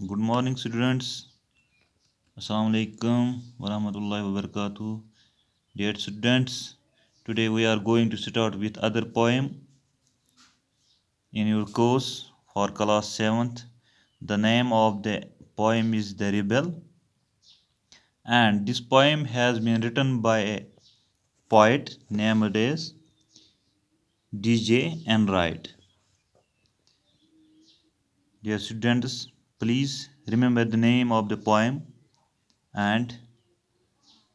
Good morning, students. Assalamu alaikum wa rahmatullahi wa barakatuh. Dear students, today we are going to start with other poem in your course for class 7th. The name of the poem is The Rebel, and this poem has been written by a poet named as DJ Enright. Dear students, please remember the name of the poem and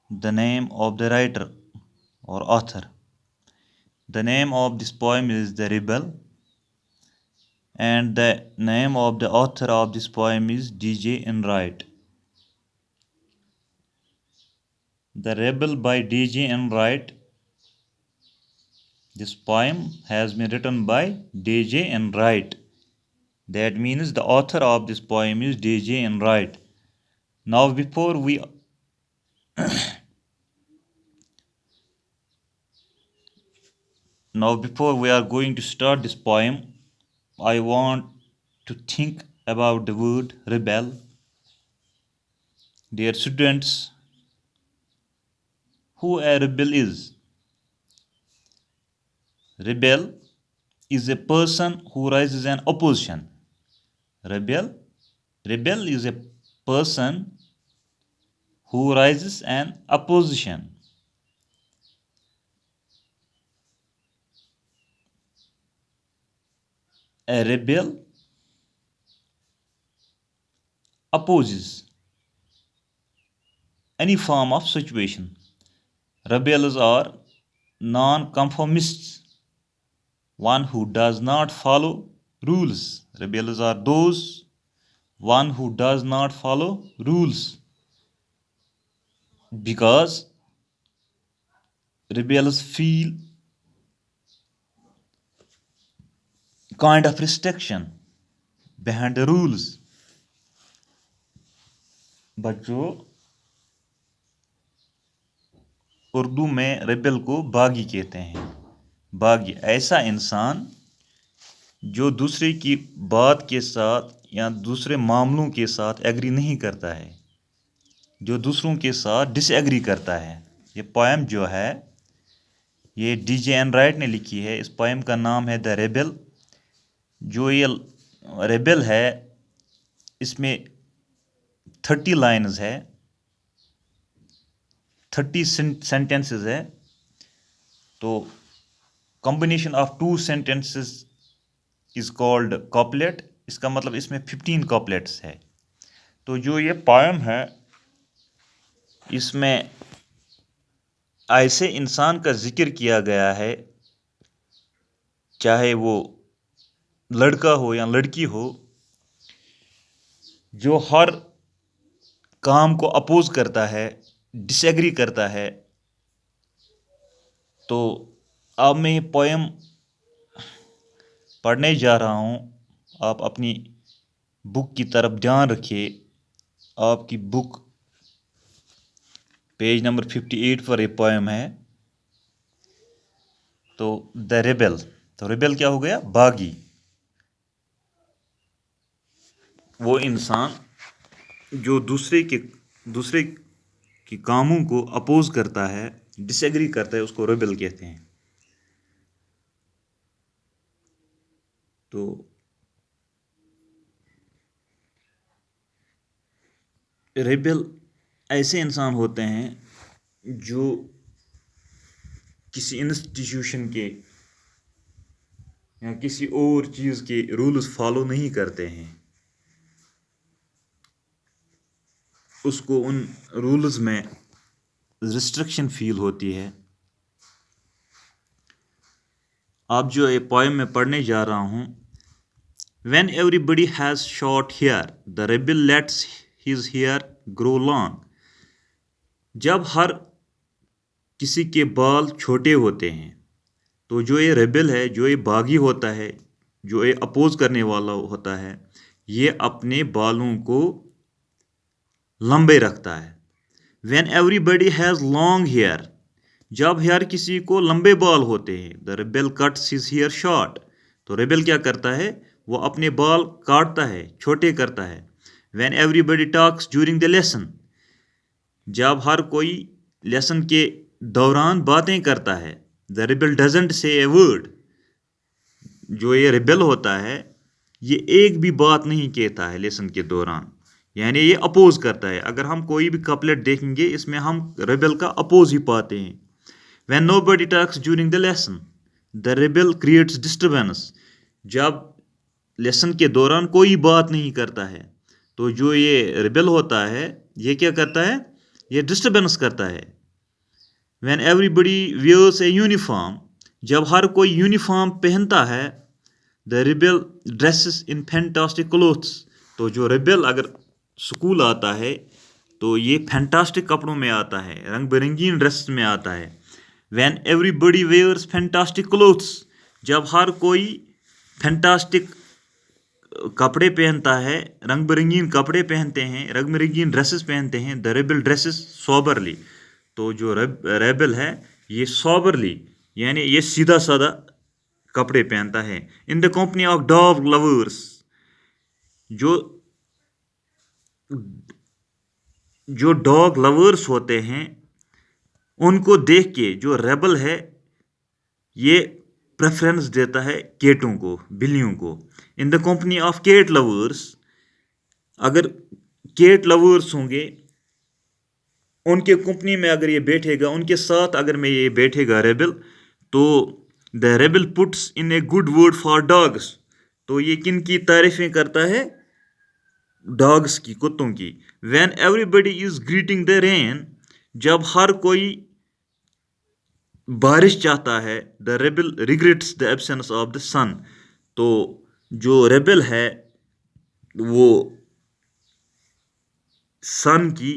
the name of the writer or author. The name of this poem is The Rebel, and the name of the author of this poem is DJ Enright. The Rebel by DJ Enright. This poem has been written by DJ Enright. That means the author of this poem is DJ Enright. Now before we are going to start this poem, I want to think about the word rebel. Dear students, who a rebel is? Rebel is a person who raises an opposition. Rebel is a person who raises an opposition. A rebel opposes any form of situation. Rebels are non-conformists, one who does not follow rules. Rebels are those one who does not follow rules, because rebels feel kind of restriction behind the rules. बच्चों, उर्दू में rebel को बागी कहते हैं. बागी ऐसा इंसान जो दूसरे की बात के साथ या दूसरे मामलों के साथ एग्री नहीं करता है, जो दूसरों के साथ डिसएग्री करता है. ये पोएम जो है ये डीजे एनराइट ने लिखी है. इस पोएम का नाम है द रेबेल. जो ये रेबेल है इसमें 30 लाइन्स है, 30 सेंटेंसेस है. तो combination of 2 sentences is called couplet. इसका मतलब इसमें 15 कॉपलेट्स है. तो जो ये पोएम है इसमें ऐसे इंसान का जिक्र किया गया है, चाहे वो लड़का हो या लड़की हो, जो हर काम को अपोज करता है, डिसएग्री करता है. तो अब मैं ये पोएम पढ़ने जा रहा हूँ. आप अपनी बुक की तरफ ध्यान रखिए. आपकी बुक पेज नंबर 58 पर ये पोएम है. तो द रेबेल. तो रेबेल क्या हो गया? बागी. वो इंसान जो दूसरे के कामों को अपोज करता है, डिसएग्री करता है, उसको रेबेल कहते हैं. तो रेबेल ऐसे इंसान होते हैं जो किसी इंस्टीट्यूशन के या किसी और चीज़ के रूल्स फॉलो नहीं करते हैं. उसको उन रूल्स में रिस्ट्रिक्शन फील होती है. आप जो ये पोएम में पढ़ने जा रहा हूँ, When everybody has short hair, the rebel lets his hair grow long. जब हर किसी के बाल छोटे होते हैं, तो जो ये रेबेल है, जो ये बागी होता है, जो ये अपोज करने वाला होता है, ये अपने बालों को लंबे रखता है. When everybody has long hair, जब हर किसी को लंबे बाल होते हैं, the rebel cuts his hair short. तो रेबेल क्या करता है? वो अपने बाल काटता है, छोटे करता है. when everybody talks during the lesson, जब हर कोई लेसन के दौरान बातें करता है. The rebel doesn't say a word. जो ये रिबेल होता है ये एक भी बात नहीं कहता है लेसन के दौरान, यानी ये अपोज करता है. अगर हम कोई भी कपलेट देखेंगे इसमें हम रिबेल का अपोज ही पाते हैं. When nobody talks during the lesson, the rebel creates disturbance. जब लेसन के दौरान कोई बात नहीं करता है तो जो ये रिबेल होता है ये क्या करता है, ये डिस्टर्बेंस करता है. When everybody wears a uniform, जब हर कोई यूनिफॉर्म पहनता है, the rebel dresses in fantastic clothes. तो जो रिबेल अगर स्कूल आता है तो ये फैंटास्टिक कपड़ों में आता है, रंग बिरंगीन ड्रेस में आता है. When everybody wears fantastic clothes, जब हर कोई फैंटास्टिक कपड़े पहनता है, रंग बिरंगीन कपड़े पहनते हैं, रंग बिरंगीन ड्रेसेस पहनते हैं. The rebel dresses soberly. तो जो रेबल है ये soberly यानी ये सीधा साधा कपड़े पहनता है. In the company of dog lovers, जो डॉग लवर्स होते हैं उनको देख के जो रेबल है ये प्रेफरेंस देता है केटों को, बिल्लियों को. In the company of cat lovers, अगर केट लवर्स होंगे उनके कंपनी में अगर ये बैठेगा, उनके साथ अगर मैं ये बैठेगा रेबल, तो the rebel puts in a good word for dogs. तो ये किन की तारीफें करता है, डॉग्स की, कुत्तों की. When everybody is greeting the rain, जब हर कोई बारिश चाहता है, the rebel regrets the absence of the sun. तो जो रेबल है वो सन की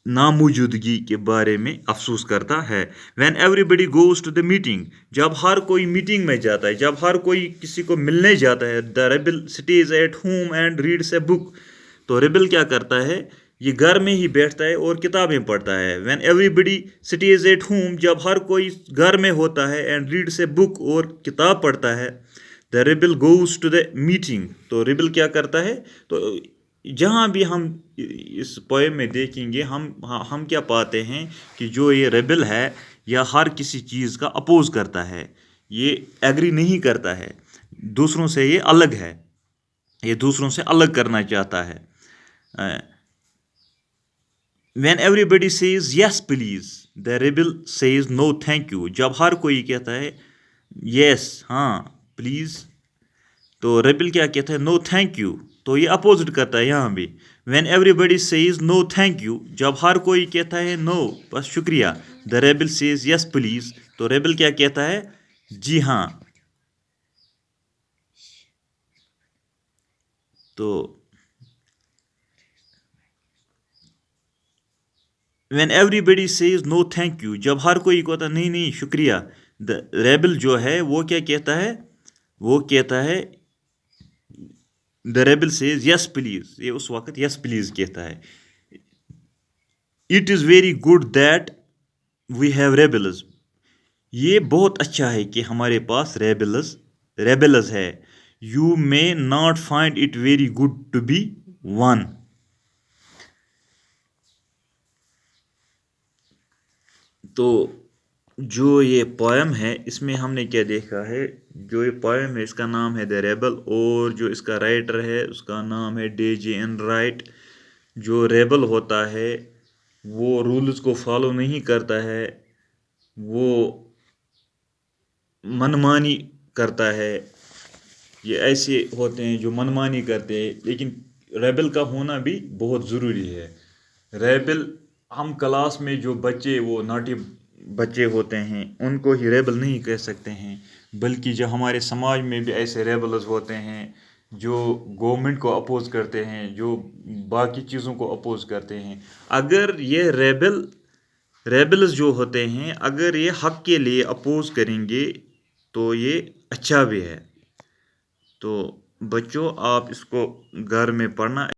नामौजूदगी के बारे में अफसोस करता है. When everybody goes to the meeting, जब हर कोई मीटिंग में जाता है, जब हर कोई किसी को मिलने जाता है, the rebel stage at home and reads a book. तो रेबल क्या करता है, ये घर में ही बैठता है और किताबें पढ़ता है. When everybody stage at home, जब हर कोई घर में होता है, एंड रीड्स ए बुक और किताब पढ़ता है, the rebel goes to the meeting. तो रेबल क्या करता है, तो जहाँ भी हम इस पोएम में देखेंगे हम क्या पाते हैं कि जो ये रेबल है या हर किसी चीज़ का अपोज करता है, ये एग्री नहीं करता है, दूसरों से ये अलग है, ये दूसरों से अलग करना चाहता है. When everybody says yes please, the rebel says no thank you. जब हर कोई कहता है yes हाँ प्लीज़, तो रेबल क्या कहता है, नो थैंक यू. तो ये अपोजिट करता है यहाँ भी. When everybody says no thank you, जब हर कोई कहता है नो बस शुक्रिया, the rebel says yes please. तो रेबल क्या कहता है, जी हाँ. तो When everybody says no thank you, जब हर कोई कहता नहीं नहीं शुक्रिया, the rebel जो है वो क्या कहता है, वो कहता है The rebel says yes please. ये उस वक्त yes please कहता है. It is very good that we have rebels. ये बहुत अच्छा है कि हमारे पास rebels है. You may not find it very good to be one. तो जो ये पोएम है इसमें हमने क्या देखा है, जो ये पोएम है इसका नाम है द रेबल, और जो इसका राइटर है उसका नाम है डे.जे. राइट. जो रेबल होता है वो रूल्स को फॉलो नहीं करता है, वो मनमानी करता है. ये ऐसे होते हैं जो मनमानी करते हैं, लेकिन रेबल का होना भी बहुत ज़रूरी है. रेबल हम क्लास में जो बच्चे वो नाटी बच्चे होते हैं उनको ही रेबल नहीं कह सकते हैं, बल्कि जो हमारे समाज में भी ऐसे रेबल्स होते हैं जो गवर्नमेंट को अपोज करते हैं, जो बाकी चीज़ों को अपोज करते हैं. अगर ये रेबल्स जो होते हैं अगर ये हक के लिए अपोज करेंगे तो ये अच्छा भी है. तो बच्चों आप इसको घर में पढ़ना